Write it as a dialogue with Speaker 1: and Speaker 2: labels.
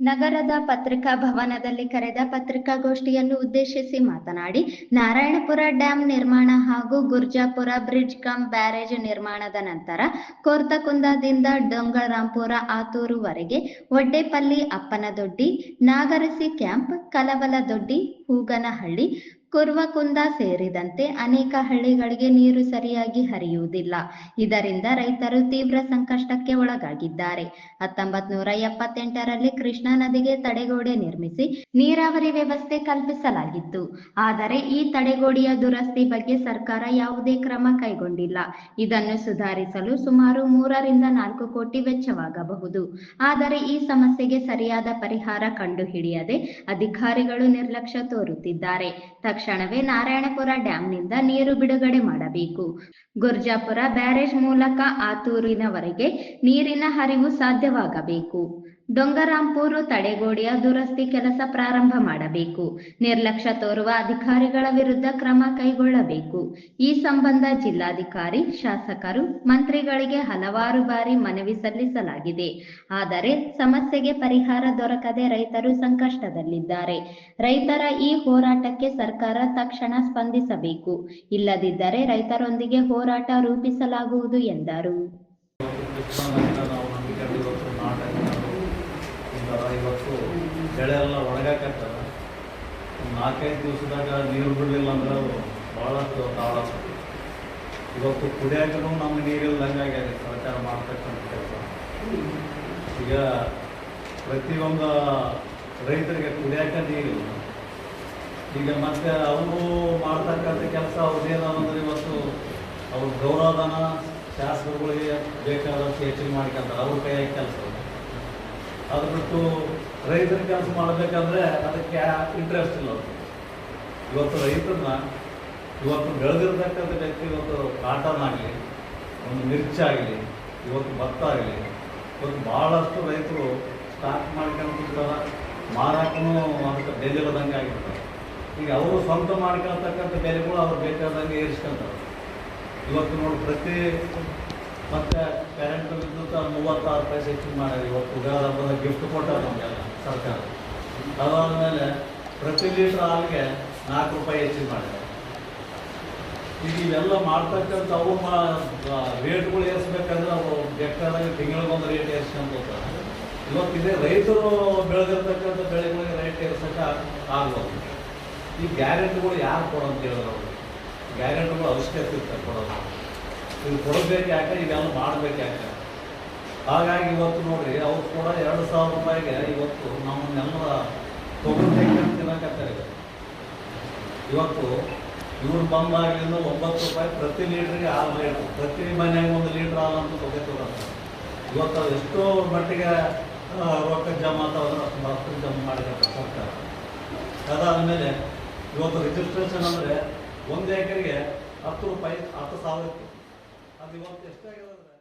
Speaker 1: ನಗರದ ಪತ್ರಿಕಾ ಭವನದಲ್ಲಿ ಕರೆದ ಪತ್ರಿಕಾಗೋಷ್ಠಿಯನ್ನು ಉದ್ದೇಶಿಸಿ ಮಾತನಾಡಿ, ನಾರಾಯಣಪುರ ಡ್ಯಾಂ ನಿರ್ಮಾಣ ಹಾಗೂ ಗುರ್ಜಾಪುರ ಬ್ರಿಡ್ಜ್ ಕಮ್ ಬ್ಯಾರೇಜ್ ನಿರ್ಮಾಣದ ನಂತರ ಕೋರ್ತಕುಂದದಿಂದ ಡೊಂಗರಾಂಪುರ ಆತೂರುವರೆಗೆ ಒಡ್ಡೇಪಲ್ಲಿ, ಅಪ್ಪನದೊಡ್ಡಿ, ನಾಗರಸಿ ಕ್ಯಾಂಪ್, ಕಲವಲದೊಡ್ಡಿ, ಹೂಗನಹಳ್ಳಿ, ಕುರ್ವಕುಂದ ಸೇರಿದಂತೆ ಅನೇಕ ಹಳ್ಳಿಗಳಿಗೆ ನೀರು ಸರಿಯಾಗಿ ಹರಿಯುವುದಿಲ್ಲ. ಇದರಿಂದ ರೈತರು ತೀವ್ರ ಸಂಕಷ್ಟಕ್ಕೆ ಒಳಗಾಗಿದ್ದಾರೆ. 1978ರಲ್ಲಿ ಕೃಷ್ಣಾ ನದಿಗೆ ತಡೆಗೋಡೆ ನಿರ್ಮಿಸಿ ನೀರಾವರಿ ವ್ಯವಸ್ಥೆ ಕಲ್ಪಿಸಲಾಗಿತ್ತು. ಆದರೆ ಈ ತಡೆಗೋಡೆಯ ದುರಸ್ತಿ ಬಗ್ಗೆ ಸರ್ಕಾರ ಯಾವುದೇ ಕ್ರಮ ಕೈಗೊಂಡಿಲ್ಲ. ಇದನ್ನು ಸುಧಾರಿಸಲು ಸುಮಾರು 3ರಿಂದ 4 ಕೋಟಿ ವೆಚ್ಚವಾಗಬಹುದು. ಆದರೆ ಈ ಸಮಸ್ಯೆಗೆ ಸರಿಯಾದ ಪರಿಹಾರ ಕಂಡುಹಿಡಿಯದೆ ಅಧಿಕಾರಿಗಳು ನಿರ್ಲಕ್ಷ್ಯ ತೋರುತ್ತಿದ್ದಾರೆ. ತಕ್ಷಣವೇ ನಾರಾಯಣಪುರ ಡ್ಯಾಂನಿಂದ ನೀರು ಬಿಡುಗಡೆ ಮಾಡಬೇಕು. ಗುರ್ಜಾಪುರ ಬ್ಯಾರೇಜ್ ಮೂಲಕ ಆತೂರಿನವರೆಗೆ ನೀರಿನ ಹರಿವು ಸಾಧ್ಯವಾಗಬೇಕು. ಡೊಂಗರಾಂಪುರ ತಡೆಗೋಡೆಯ ದುರಸ್ತಿ ಕೆಲಸ ಪ್ರಾರಂಭ ಮಾಡಬೇಕು. ನಿರ್ಲಕ್ಷ್ಯ ತೋರುವ ಅಧಿಕಾರಿಗಳ ವಿರುದ್ಧ ಕ್ರಮ ಕೈಗೊಳ್ಳಬೇಕು. ಈ ಸಂಬಂಧ ಜಿಲ್ಲಾಧಿಕಾರಿ, ಶಾಸಕರು, ಮಂತ್ರಿಗಳಿಗೆ ಹಲವಾರು ಬಾರಿ ಮನವಿ ಸಲ್ಲಿಸಲಾಗಿದೆ. ಆದರೆ ಸಮಸ್ಯೆಗೆ ಪರಿಹಾರ ದೊರಕದೆ ರೈತರು ಸಂಕಷ್ಟದಲ್ಲಿದ್ದಾರೆ. ರೈತರ ಈ ಹೋರಾಟಕ್ಕೆ ಸರ್ಕಾರ ತಕ್ಷಣ ಸ್ಪಂದಿಸಬೇಕು. ಇಲ್ಲದಿದ್ದರೆ ರೈತರೊಂದಿಗೆ ಹೋರಾಟ ರೂಪಿಸಲಾಗುವುದು ಎಂದರು.
Speaker 2: ಇವತ್ತು ಬೆಳೆ ಎಲ್ಲ ಒಣಗಾಕತ್ತದ. 4-5 ದಿವಸದಾಗ ನೀರು ಬಿಡಲಿಲ್ಲ ಅಂದ್ರೆ ಭಾಳಷ್ಟು ತಾಳ. ಇವತ್ತು ಕುಡಿಯೋಕ್ಕೂ ನಮ್ಗೆ ನೀರಿಲ್ಲದಂಗೆ ಸರ್ಕಾರ ಮಾಡ್ತಕ್ಕಂಥ ಕೆಲಸ. ಈಗ ಪ್ರತಿಯೊಂದು ರೈತರಿಗೆ ಕುಡಿಯೋಕೆ ನೀರಿಲ್ಲ. ಈಗ ಮತ್ತೆ ಅವರು ಮಾಡ್ತಕ್ಕಂಥ ಕೆಲಸ ಅವ್ರದ್ದೇನಂದ್ರೆ ಇವತ್ತು ಅವ್ರ ಗೌರವಧನ ಶಾಸಕರುಗಳಿಗೆ ಬೇಕಾದಷ್ಟು ಹೆಚ್ಚಿಗೆ ಮಾಡ್ಕೊಂತಾರೆ. ಅವ್ರ ಕೈಯಾಗಿ ಕೆಲಸ. ಅದು ಬಿಟ್ಟು ರೈತರ ಕೆಲಸ ಮಾಡಬೇಕಂದ್ರೆ ಅದಕ್ಕೆ ಇಂಟ್ರೆಸ್ಟ್ ಇಲ್ಲ. ಇವತ್ತು ರೈತರನ್ನ ಇವತ್ತು ಬೆಳೆದಿರ್ತಕ್ಕಂಥ ವ್ಯಕ್ತಿ ಇವತ್ತು ಕಾಟನ್ ಆಗಲಿ, ಒಂದು ಮಿರ್ಚಿ ಆಗಲಿ, ಇವತ್ತು ಭತ್ತ ಆಗಲಿ, ಇವತ್ತು ಭಾಳಷ್ಟು ರೈತರು ಸ್ಟಾಕ್ ಮಾಡ್ಕೊಂತಿರ್ತಾರೆ. ಮಾರಾಟನೂ ಅದಕ್ಕೆ ಬೆಲೆ ಇಲ್ಲದಂಗೆ ಆಗಿರ್ತಾರೆ. ಈಗ ಅವರು ಸ್ವಂತ ಮಾಡ್ಕೊಳ್ತಕ್ಕಂಥ ಬೆಲೆಗಳು ಅವ್ರು ಬೇಕಾದಂಗೆ ಏರಿಸ್ಕೊಂತಾರೆ. ಇವತ್ತು ನೋಡಿ ಪ್ರತಿ ಮತ್ತು ಕರೆಂಟ್ ವಿದ್ಯುತ್ 36 ಪೈಸೆ ಹೆಚ್ಚಿಗೆ ಮಾಡಿದೆ. ಇವತ್ತು ಯುಗಾದಿ ಹಬ್ಬದ ಗಿಫ್ಟ್ ಕೊಟ್ಟಾರೆ ನಮಗೆಲ್ಲ ಸರ್ಕಾರ. ಅದಾದಮೇಲೆ ಪ್ರತಿ ಲೀಟ್ರ್ ಹಾಲಿಗೆ 4 ರೂಪಾಯಿ ಹೆಚ್ಚಿಗೆ ಮಾಡಿದೆ. ಈಗ ಇವೆಲ್ಲ ಮಾಡ್ತಕ್ಕಂಥ ಅವು ರೇಟ್ಗಳು ಏರಿಸ್ಬೇಕಂದ್ರೆ ಅವು ಬೇಕಾದಾಗ ತಿಂಗಳಿಗೊಂದು ರೇಟ್ ಏರಿಸ್ಕೊಂಡು ಹೋಗ್ತಾರೆ. ಇವತ್ತಿದೆ ರೈತರು ಬೆಳೆದಿರ್ತಕ್ಕಂಥ ಬೆಳೆಗಳಿಗೆ ರೇಟ್ ಏರಿಸೋಕ್ಕೆ ಆಗ್ಬೋದು. ಈ ಗ್ಯಾರಂಟಿಗಳು ಯಾರು ಕೊಡೋಂತ ಹೇಳಿದ್ರು ಅವರು? ಗ್ಯಾರಂಟಿಗಳು ಅವಶ್ಯಕತೆ ಇರ್ತಾರೆ ಕೊಡೋದು. ಇದು ಕೊಡಬೇಕು ಯಾಕೆ, ಇದೆಲ್ಲ ಮಾಡಬೇಕು ಯಾಕೆ? ಹಾಗಾಗಿ ಇವತ್ತು ನೋಡಿರಿ, ಅವ್ರು ಕೂಡ 2,000 ರೂಪಾಯಿಗೆ ಇವತ್ತು ನಮ್ಮನ್ನೆಲ್ಲ ತೊಗೊಂಡು ತಿನ್ನಕತ್ತಾರೆ. ಇವತ್ತು ಇವ್ರು ಬಂದಾಗಲಿಂದ 9 ರೂಪಾಯಿ ಪ್ರತಿ ಲೀಟ್ರಿಗೆ ಹಾಲು ರೇಟ್. ಪ್ರತಿ ಮನೆಯಾಗ 1 ಲೀಟ್ರ್ ಹಾಲು ಅಂತ ತೊಗೊತಾರೆ. ಇವತ್ತು ಅದು ಎಷ್ಟೋ ಮಟ್ಟಿಗೆ ರೊಕ್ಕ ಜಮಾ ಆದ್ರೆ ಅಷ್ಟು ಜಮಾ ಮಾಡಿದ್ದಾರೆ ಸರ್ಕಾರ. ಅದಾದಮೇಲೆ ಇವತ್ತು ರಿಜಿಸ್ಟ್ರೇಷನ್ ಅಂದರೆ 1 ಎಕರೆಗೆ 10 ರೂಪಾಯಿ 10,000. ಅದು ಇವತ್ತು ಎಷ್ಟಾಗಿದೆ ಅಂದರೆ